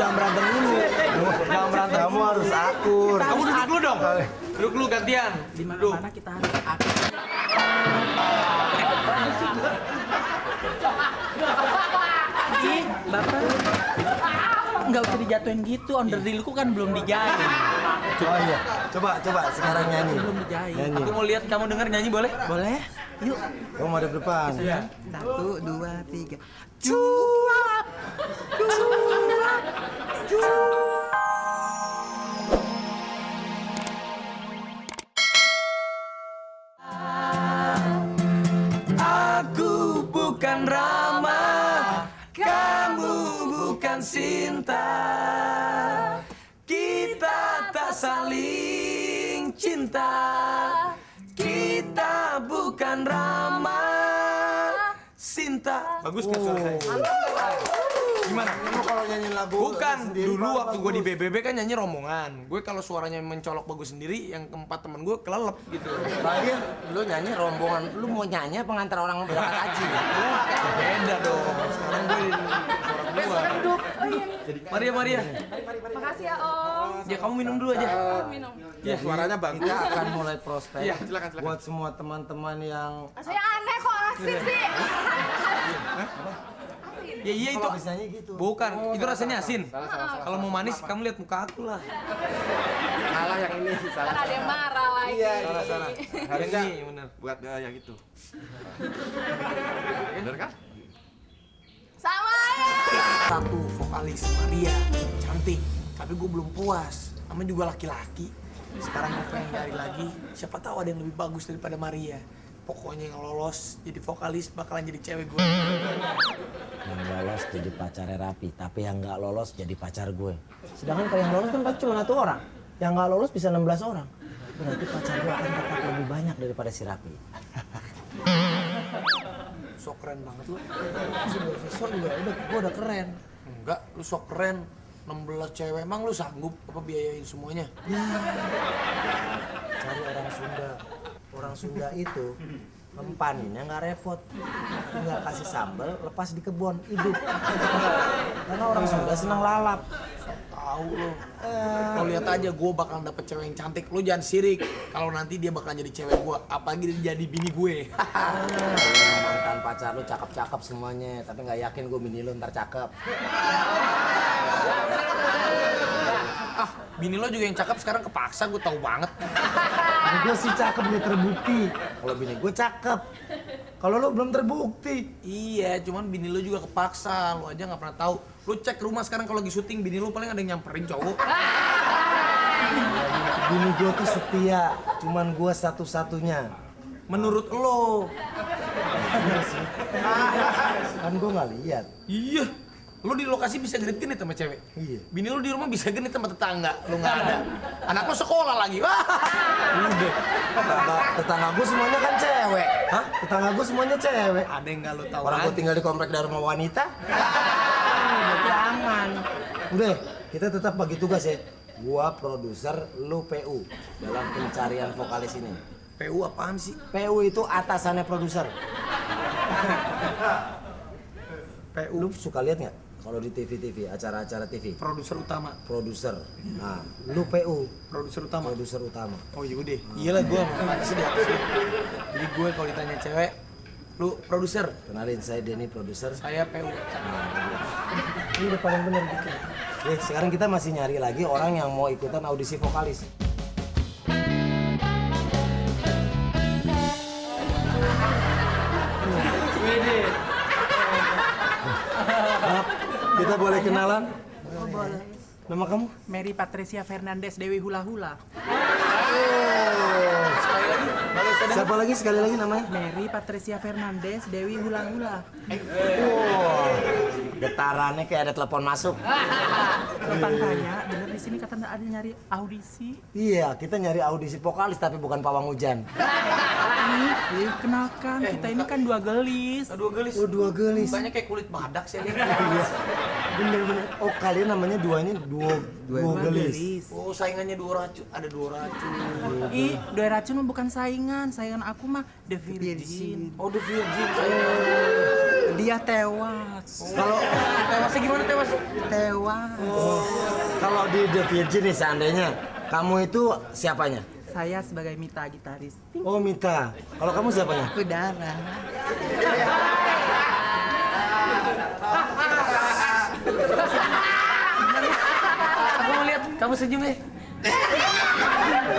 jangan berantem dulu. Jangan berantem. Kamu harus akur. Kamu duduk dulu dong. Duduk dulu gantian. Di mana-mana kita harus akur. Ih, Bapak. Nggak usah dijatuhin gitu, onderdilku kan belum dijahit. Oh iya, coba sekarang nyanyi. Belum dijahit. Nyanyi. Aku mau lihat kamu denger nyanyi boleh? Boleh? Yuk. Kamu mau di depan. Ya. 1, 2, 3. Cuap. Cuap. Cuap. Aku bukan Rama, kamu bukan Sinta. Kita tak saling cinta. Kita bukan Rama, Sinta. Bagus kan suara saya? Gimana? Kamu kalau nyanyi lagu Bukan, sendiri, dulu Pak, waktu gue di bagus. BBB kan nyanyi rombongan. Gue kalau suaranya mencolok bagus sendiri, yang keempat temen gue kelelep gitu. Bagian Lu nyanyi rombongan, lu mau nyanyi apa ngantar orang berangkat haji? Beda dong. Sekarang gue di suara gue. Maria. Makasih ya Om. Ya kamu minum dulu aja. Minum. Ya, suaranya bagus. Kita akan mulai prospek. Iya, silakan. Buat semua teman-teman yang Saya aneh kok asik sih. Ya iya itu. kalau bisa nyanyi gitu. Bukan, itu rasanya asin. Kalau mau manis, kamu lihat muka aku lah. Salah yang ini, salah. Kan ada yang marah lagi. Iya, Salah. Harusnya Yang ini bener. buat yang itu. Bener kan? Sama ya. Satu vokalis Maria, cantik. Tapi gue belum puas. Namanya juga laki-laki. Sekarang gue pengen cari lagi. Siapa tahu ada yang lebih bagus daripada Maria. Pokoknya yang lolos jadi vokalis bakalan jadi cewek gue. Yang lolos jadi pacarnya Rapi, tapi yang nggak lolos jadi pacar gue. Sedangkan kalau yang lolos kan pasti cuma 1 orang. Yang nggak lolos bisa 16 orang. Berarti pacar gue akan tetap lebih banyak daripada si Rapi. Sok keren banget lu. Sok juga, gue udah keren. Enggak, lu sok keren. 16 cewek, emang lu sanggup apa biayain semuanya? Cari orang Sunda. Orang Sunda itu mempaninnya nggak repot, tinggal kasih sambal, lepas di kebun hidup. Karena orang Sunda senang lalap. Tahu lo. Lo lihat aja gue bakalan dapet cewek yang cantik. Lo jangan sirik. Kalau nanti dia bakalan jadi cewek gue, apalagi dia jadi bini gue. Mantan pacar lu cakep-cakep semuanya, tapi nggak yakin gue bini lu ntar cakep. Ah, bini lo juga yang cakep sekarang kepaksa, gue tahu banget. Gue sih cakep nih terbukti. Kalau bini gue cakep. Kalau lu belum terbukti. Iya, cuman bini lo juga kepaksa. Lo aja nggak pernah tahu. Lo cek rumah sekarang kalau lagi syuting, bini lo paling ada yang nyamperin cowok. Bini gue tuh setia. Cuman gue satu-satunya. Menurut lo. Kan gue nggak lihat. Iya. Lo di lokasi bisa genit-genit sama cewek. Iya. Bini lo di rumah bisa genit sama tetangga. Lo nggak ada. Anak lo sekolah lagi. Wah. Udah. Tetangga gue semuanya kan cewek. Hah? Tetangga gue semuanya cewek. Ada yang nggak lo tahu Orang gue aja. tinggal di komplek Dharma Wanita. Berarti aman. Udah, kita tetap bagi tugas ya. Gua produser, lu PU dalam pencarian vokalis ini. PU apaan sih? PU itu atasannya produser. PU. Lu suka lihat nggak kalau di TV, acara-acara TV? Produser utama. Produser. Nah, lu PU, Produser utama. produser utama. Oh yaudah, iyalah gue pantas di atas. Jadi gue kalau ditanya cewek, lu produser, Kenalin, saya Denny, produser. saya PU. Ini udah paling bener gitu. Sekarang kita masih nyari lagi orang yang mau ikutan audisi vokalis. Maaf, kita boleh kenalan? Oh, boleh. Nama kamu? Mary Patricia Fernandez Dewi Hula Hula. Siapa lagi? Sekali lagi namanya? Mary Patricia Fernandez Dewi Hula Hula. Getarannya kayak ada telepon masuk. Bapak tanya, bener di sini kata ada nyari audisi. Iya, kita nyari audisi vokalis tapi bukan pawang hujan. Kenalkan, kita ini kan 2 gelis. Dua gelis. Oh, 2 gelis. Banyak kayak kulit badak sih. Iya. Bener-bener. Oh, kalian namanya duanya dua gelis. Oh, saingannya 2 racun. Ada 2 racun. Ih, 2 racun mah bukan saingan. Saingan aku mah The Virgin. Oh, The Virgin saingan. Dia tewas. Kalau Tewasnya gimana tewas? Tewas. kalau di The Virgin nih seandainya kamu itu siapanya? Saya sebagai Mita gitaris. Oh Mita. Kalau kamu siapanya? Udara. Aku mau lihat kamu senyum deh.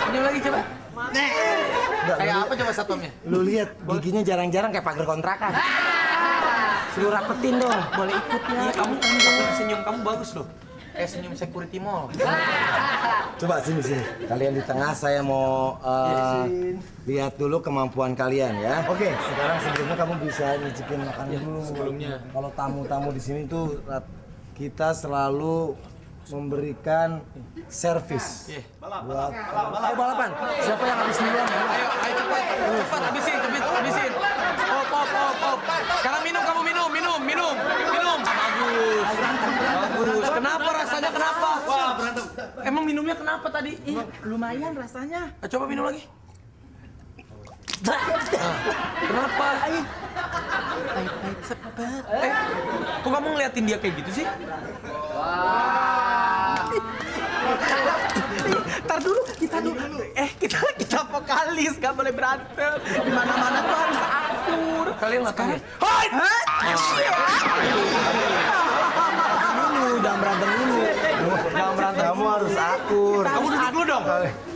Senyum lagi coba. Kayak apa coba satpamnya? Lu lihat giginya jarang-jarang kayak pagar kontrakan. Suruh rapetin dong. Boleh ikut ya? Iya kamu senyum kamu bagus loh. Kayak senyum security mall. Coba sini. Kalian di tengah, saya mau lihat dulu kemampuan kalian ya. Oke, sekarang sebelumnya kamu bisa nyicipin makanan dulu. sebelumnya. Kalau tamu-tamu di sini tuh kita selalu memberikan servis. Buat ayo balapan. Siapa yang habis duluan? Ayo cepat habisin. Pop. Sekarang minum kamu minum. Bagus. Kenapa rasanya kenapa? Wah berantem. Emang minumnya kenapa tadi? Lumayan rasanya. Coba minum lagi. Kenapa? Pahit-pahit sepet. Kok kamu ngeliatin dia kayak gitu sih? Ntar dulu, kita vokalis, gak boleh berantem. Di mana-mana tuh harus akur. Kalian ngapain? Jangan berantem dulu. Jangan berantem. Kamu harus akur. Kamu duduk dulu dong.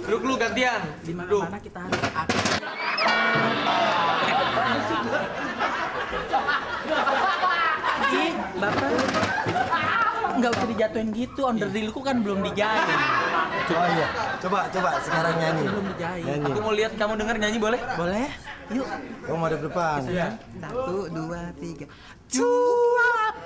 Duduk dulu gantian. Di mana-mana kita harus akur. Bapak, nggak usah dijatuhin gitu. Onderdilku kan belum dijahit. Oh iya. Coba sekarang nyanyi. Belum dijahit. Nyanyi. Aku mau lihat kamu denger nyanyi boleh? Boleh? Yuk. Kamu ada depan. 1, 2, 3. Cuap.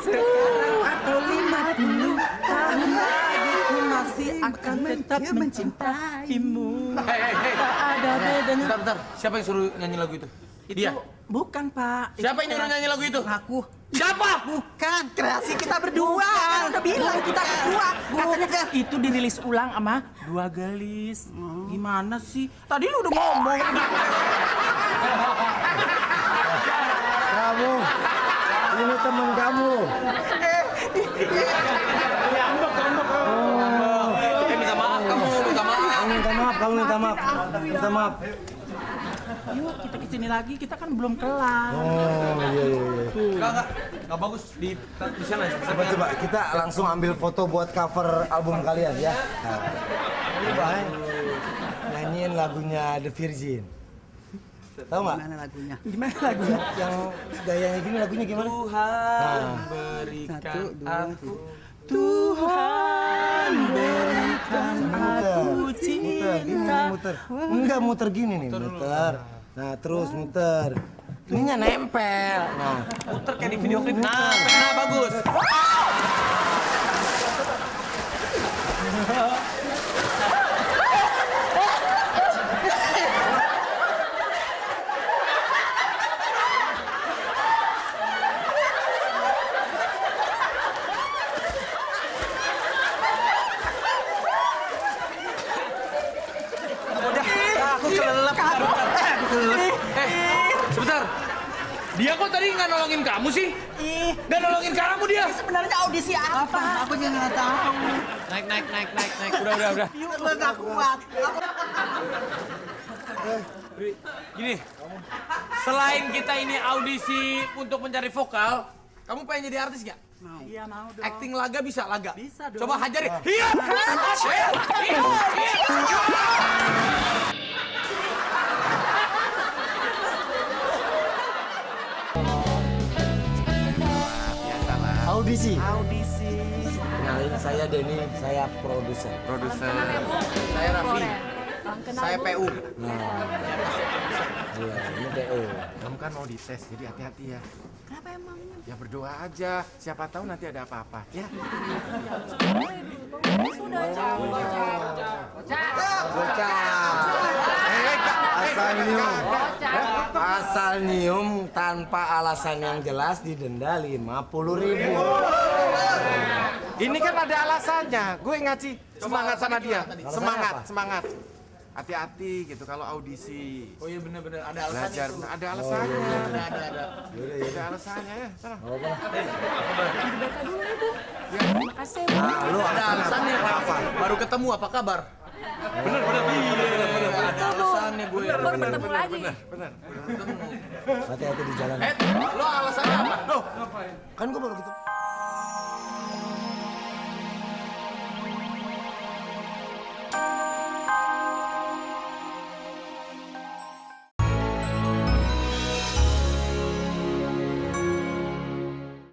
Sekarang atau 50 tahun lagi ku masih akan tetap mencintaimu. Hei. Tak ada bedanya. Bentar. Siapa yang suruh nyanyi lagu itu? Dia. Bukan, Pak. Siapa yang nyuruh nyanyi lagu itu? Aku. Siapa? Bukan, kreasi kita berdua. Kan udah bilang kita berdua. Katanya itu dirilis ulang sama Dua Gelis. Gimana sih? Tadi lu udah ngomong. Kamu. Ini teman kamu. Minta maaf kamu, minta maaf. Kamu minta maaf. Yuk, kita kesini lagi. Kita kan belum kelar. Oh iya. Enggak bagus di sana. Coba kita langsung ambil foto buat cover album kalian ya. Coba nyanyiin lagunya The Virgin. Tahu nggak? Gimana lagunya? Yang gayanya gini lagunya gimana? Tuhan berikan 1, 2, aku. Tuhan berikan aku cinta. Muter. Enggak muter gini nih, muter. Nah, terus muter. Ininya nempel. Nah, Muter kayak di video klip. Nah, bagus. Aku kelelep. Sebentar. Dia kok tadi nggak nolongin kamu sih? Nggak nolongin kamu dia. Sebenarnya audisi apa? Aku juga nggak tahu. Naik. Udah. Yuk, lu nggak kuat. Gini, selain kita ini audisi untuk mencari vokal, kamu pengen jadi artis nggak? Iya mau dong. Acting laga bisa laga? Bisa dong. Coba hajar deh. Iya. audisi. Audisi. Kenalin, saya Denny, saya produser. Saya Raffi. Saya PU. Nah, iya, ini PO. Kamu kan mau dites, jadi hati-hati ya. Kenapa emangnya? Ya berdoa aja, siapa tahu nanti ada apa-apa, ya. Sudah jauh. Asal nyium tanpa alasan yang jelas didenda 50.000. Ini kan ada alasannya, gue ngasih semangat sama dia. Alasannya apa? Semangat. hati-hati gitu kalau audisi. Oh iya bener-bener ada alasannya Belajar, tuh. ada alasannya. Ada. Ada alasannya ya. Sana. Terima kasih Bu. Lu Ada alasannya apa? Baru ketemu apa kabar? Bener. Ada alasannya gue. Baru bertemu lagi. Benar. Ketemu. hati-hati di jalan. Lo alasannya apa? Lo Kan gue baru ketemu.